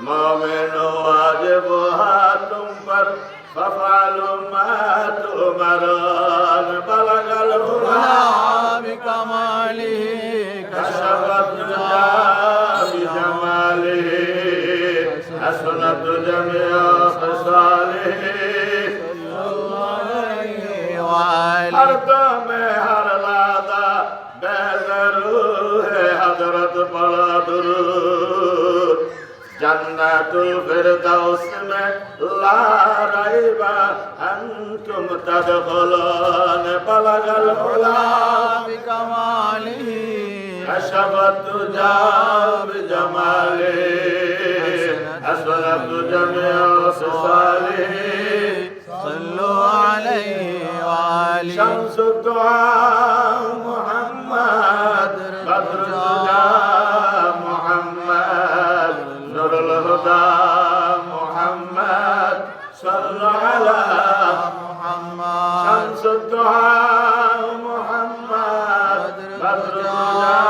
मोमिनो वाजिब है तुम पर फफालु मा तुमरान बलगल हुदा बिकमालिही कशफत दुजा बिजमालिही हसनत जमिया खसालिही हर दम हर लादा बेज़रू है हजरत बड़ा दुरूद जन्नतुल फिरदौस में ला रैबा अंतुम तदखुलून बलगल हुदा बिकमालिही कशफत दुजा बिजमालिही हसनत जमिया खसालिही صلوا عليه وآله شمس الدعاء محمد بدر الدجى محمد نور الهدى محمد صلى على محمد شمس الدعاء محمد بدر الدجى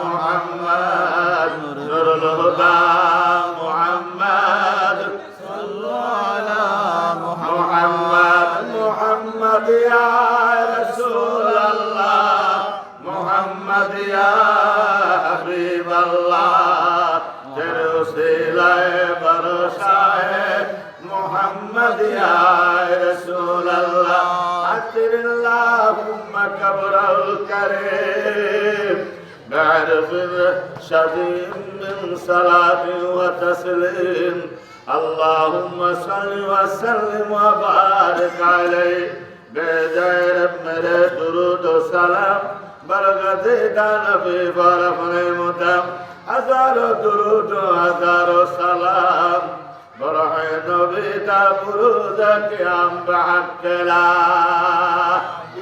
محمد نور الهدى محمد صلوا على محمد محمد يا رسول الله محمد يا حبيب الله تیرے وسیلہ برسائے محمد يا رسول الله عطر اللهم كبر الكريم بعرف شديد من صلاة وتسليم اللهم صل وسلم وبارك عليه بجائر میرے درود و سلام برکت نبی پر اپنے متم ہزاروں درود و ہزاروں سلام برح نبی تا برود قیام بحق لا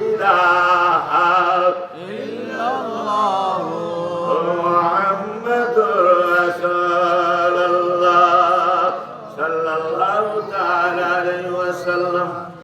الہ إلا الله محمد رسول الله صلى الله تعالى عليه وسلم